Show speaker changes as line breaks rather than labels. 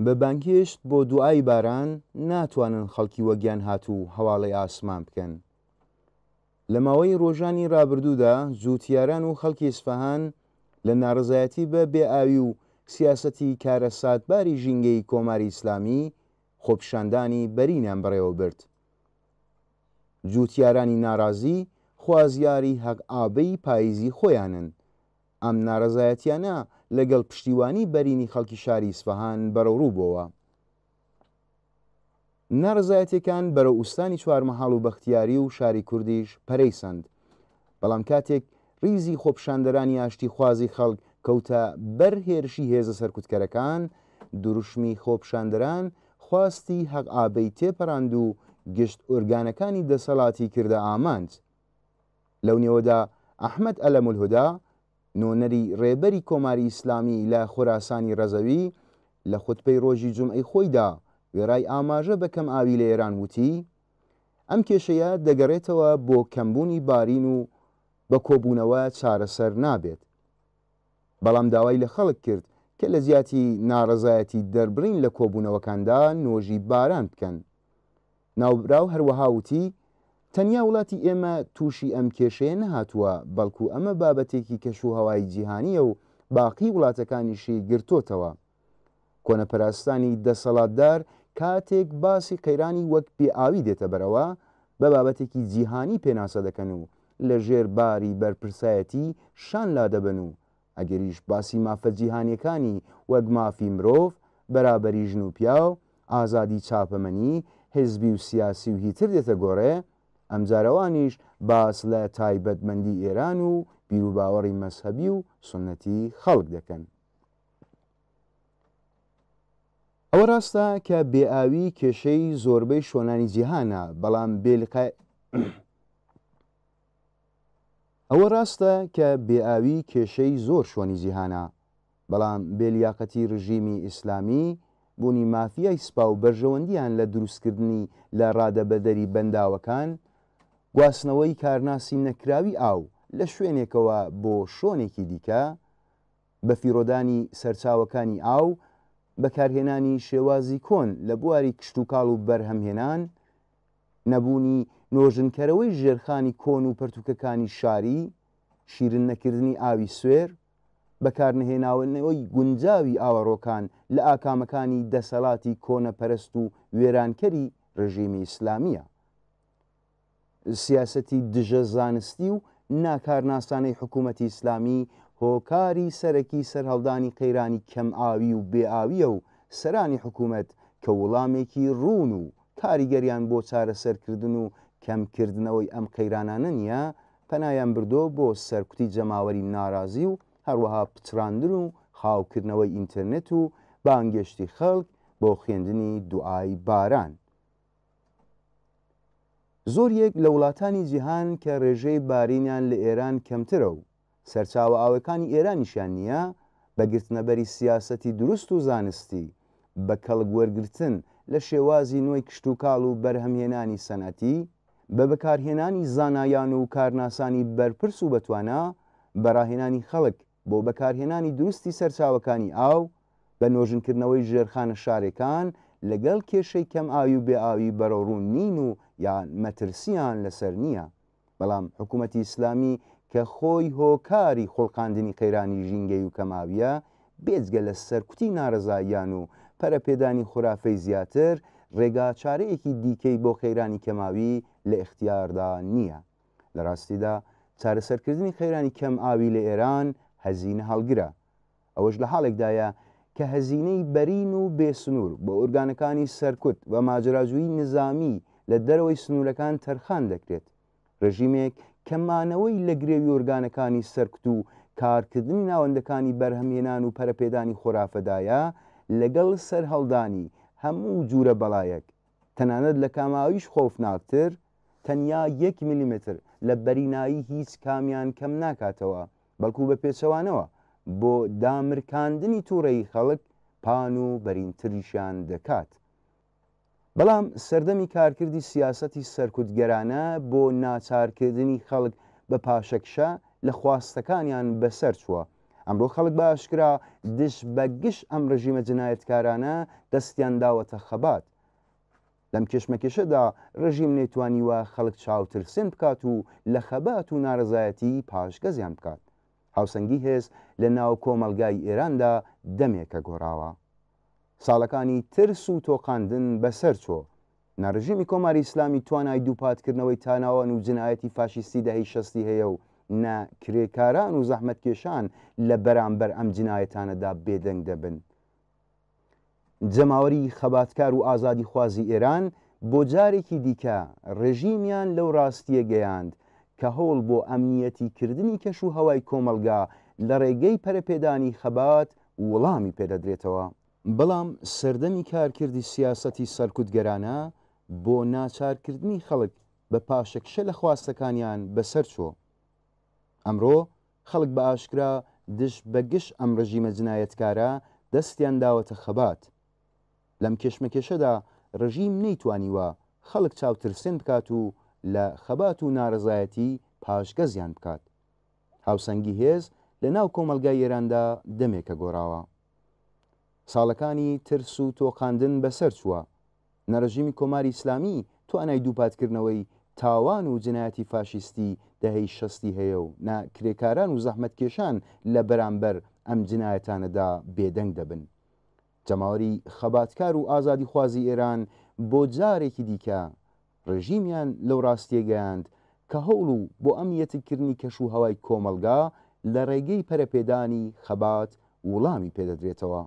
بە بانگهێشت بۆ دوعای باران ناتوانن خەڵکی وەگیان هاتوو هەواڵەی ئاسمان بکەن. لە ماوەی ڕۆژانی ڕابردوودا جوتیاران و خەڵکی ئیسفەهان لە ناڕزایەتی بە بێئاوی و سیاسەتی کارە ساتباری ژینگەی کۆماری ئیسلامی خۆپیشاندانی بەرینیان بەڕێوە برد. جوتیارانی ناڕازی خوازیاری هەق ئابەی پاییزی خۆیانن. ئەم ناڕزایەتیانە لەگەڵ پشتیوانی بەرینی خەڵکی شاری ئیسفەهان بەرەوڕوو بووە. ناڕزایەتەکان بەرەو ئوستانی چوارمەحاڵ و بەختیاری و شاری کوردیش پەرەیسەند. بەڵام کاتێک ریزی خۆپشاندەرانی ئاشتی خوازی خەڵک کەوتە بەر هێرشی هێزە سەرکوتکەرەکان، دروشمی خۆپشاندەران خواستی هەق ئابەی تێپەڕاند و گشت ئۆرگانەکانی دەسەڵاتی کردە ئامانج. لەو نێوەدا ئەحمەد ئەلەمولهودا، نۆنەری ڕێبەری کۆماری ئیسلامی لە خۆراسانی ڕەزەوی، لە خوتبەی ڕۆژی جومعەی خۆیدا وێڕای ئاماژە بە کەم ئاوی لە ئێران وتی: ئەم کێشەیە دەگەڕێتەوە بۆ کەمبوونی بارین و بە کۆبوونەوە چارەسەر نابێت. بەڵام داوای لە خەڵک کرد کە لە زیاتی ناڕزایەتی دەربڕین لە کۆبوونەوەکاندا نۆژی باران بکەن. ناوبراو هەروەها وتی: تەنیا وڵاتی ئێمە تووشی ئەم کێشەیە نەهاتووە، بەڵکو ئەمە بابەتێکی کەشوهەوای جیهانیە و باقی وڵاتەکانیشی گرتۆتەوە. کۆنەپەراستانی دەسەڵاتدار کاتێک باسی قەیرانی وەک بێئاوی دێتە بەرەوە، بە بابەتێکی جیهانی پێناسە دەکەن و لە ژێر باری بەرپرسایەتی شان لادەبن و ئەگەریش باسی مافە جیهانیەکانی وەک مافی مرۆڤ، بەرابەری ژن و پیا و ئازادی چاپەمەنی، حیزبی و سیاسی و هیتر دێتە گۆڕێ، ئەمجارەوانیش باس لە تایبەتمەندی ئێران و بیرروباوەڕی مەسهەبی و سنەتی خەڵک دەکەن. ئەوە ڕاستە کە بێئاوی کێشەی زۆربەی شۆنانی جیهانە، بەڵام ئەوە ڕاستە کە بێئاوی کێشەی زۆر شۆنی جیهانە، بەڵام بێلیاقەتی ڕژیمی ئیسلامی، بوونی مافیای سپا و بەرژەوەندیان لە دروستکردنی لە ڕادەبەدەری بەنداوەکان، گواستنەوەی کارناسی نەکراوی ئاو لە شوێنێکەوە بۆ شۆنێکی دیکە، بە فیرۆدانی سەرچاوەکانی ئاو، بەکارهێنانی شێوازی کۆن لە بواری کشت و کاڵ و بەرهەمهێنان، نەبوونی نۆژنکەرەوەی ژێرخانی کۆن و پەرتوکەکانی شاری، شیرن نەکردنی ئاوی سوێر، بەکارنهێناوەی گونجاوی ئاوەڕۆکان لە ئاکامەکانی دەسەڵاتی کۆنەپەرست و وێرانکەری ڕژیمی ئیسلامیە. سیاسەتی دژە زانستی و ناکارناسانەی حکوومەتی ئیسلامی هۆکاری سەرەکی سەرهەڵدانی قەیرانی کەم ئاوی و بێئاویە و سەرانی حکوومەت کە وەڵامێکی ڕوون و کاریگەریان بۆ چارەسەرکردن و کەمکردنەوەی ئەم قەیرانانە نییە، پەنایان بردۆ بۆ سەرکوتی جەماوەری ناڕازی و هەروەها پچڕاندن و خاوکردنەوەی ئینتەرنێت و بانگێشتی خەڵک بۆ خوێندنی دوعای باران. زۆر یەک لە وڵاتانی جیهان کە ڕێژەی بارینیان لە ئێران کەمترە و سەرچاوە ئاوەکانی ئێرانیشان نییە، بەگرتنەبەری سیاسەتی دروست و زانستی، بە کەڵک وەرگرتن لە شێوازی نوێی کشت و کاڵ و بەرهەمهێنانی سەنەتی، بە بەکارهێنانی زانایان و کارناسانی بەرپرس و بەتوانە، بەڕاهێنانی خەڵک بۆ بەکارهێنانی دروستی سەرچاوەکانی ئاو، بە نۆژنکردنەوەی ژێرخانە شارەکان لەگەڵ کێشەی کەم ئاوی و بێئاوی بەرەوڕوون نین و یان مەترسیان لەسەر نییە. بەڵام حکوومەتی ئیسلامی کە خۆی هۆکاری خۆڵقاندنی قەیرانی ژینگەی و کەماویە، بێجگە لە سەرکوتی ناڕزاییان و پەرەپێدانی خورافەی زیاتر، ڕێگا چارەیەکی دیکەی بۆ قەیرانی کەماوی لە ئیختیاردا نییە. لە ڕاستیدا چارەسەرکردنی قەیرانی کەم ئاوی لە ئێران هەزینە هەڵگرە. ئەوەش لە حاڵێکدایە کە هەزینەی بەرین و بێسنوور بۆ ئۆرگانەکانی سەرکوت و ماجراجووی نظامی لە دەرەوەی سنوورەکان تەرخان دەکرێت. ڕژیمێک کەمانەوەی لە گرێوی ئۆرگانەکانی سەرکوت و کارکردنی ناوەندەکانی بەرهەمهێنان و پەرەپێدانی خۆرافەدایە لەگەڵ سەرهەڵدانی هەموو جوورە بەڵایەک، تەنانەت لە کاماویش خۆفناکتر، تەنیا 1 میلیمتر لە بەرینایی هیچ کامیان کەم ناکاتەوە، بەڵکو بە پێچەوانەوە بۆ دامرکاندنی تووڕەی خەڵک پان و بەرینتریشیان دەکات. بەڵام سەردەمی کارکردی سیاسەتی سەرکوتگەرانە بۆ ناچارکردنی خەڵک بە پاشەکشە لە خواستەکانیان بەسەر چووە، ئەمڕۆ خەڵک بە ئاشکرا دش بە گشت ئەم ڕژیمە جنایەتکارانە دەستیان داوەتە خەبات. لەم کێشمەکێشەدا ڕژیم نێتوانیوە خەڵک چاوترسێن بکات و لە خەبات و ناڕزایەتی پاشگەزیان بکات. هاوسەنگی هێز لە ناو کۆمەلگای ئێراندا دەمێکە گۆڕاوە. ساڵەکانی ترس و تۆقاندن بەسەر چۆ. ناڕژیمی کۆماری ئیسلامی توانای دووپاتکردنەوەی تاناوان و جنایەتی فاشیستی دەهەی شەستی هەیە و کرێکاران و زەحمەتکێشان لە بەرامبەر ئەم جنایەتانەدا بێدەنگ دەبن. جەماوەری خەباتکار و ئازادی خوازی ئێران بۆ جارێکی دیکە ڕژیمیان لەو ڕاستیە گەیاند کە هەوڵ بۆ ئەمنیەتی کردنی کەش و هەوای کۆمەلگا لە ڕێگەی پەرەپێدانی خەبات وەڵامی پێدەدرێتەوە. بەڵام سەردەمی کارکردی سیاسەتی سەرکوتگەرانە بۆ ناچارکردنی خەڵک بە پاشەکشە لە خواستەکانیان بەسەر چۆ. ئەمڕۆ خەڵک بە ئاشکرا دش بە گشت ئەم ڕژیمە جنایەتکارە دەستیان داوەتە خەبات. لەم کێشمەکێشەدا ڕژیم نەیتوانیوە خەڵک چاوترسێن بکات و لە خەبات و ناڕزایەتی پاشگەزیان بکات. هاوسەنگی هێز لە ناو کۆمەلگای ئێراندا دەمێکە گۆڕاوە. ساڵەکانی ترس و تۆقاندن بەسەر چووە. نەڕژیمی کۆماری ئیسلامی توانای دووپاتکردنەوەی تاوان و جنایەتی فاشیستی دەهەی شەستی هەیە و کرێکاران و زەحمەتکێشان لە بەرامبەر ئەم جنایەتانەدا بێدەنگ دەبن. جەماوەری خەباتکار و ئازادی خوازی ئێران بۆ جارێکی دیکە ڕژیمیان لەو ڕاستیە گەیاند کە هەوڵ و بۆ ئەمنیەتیکردنی کەش و هەوای کۆمەلگا لە ڕێگەی پەرەپێدانی خەبات وڵامی پێدەدرێتەوە.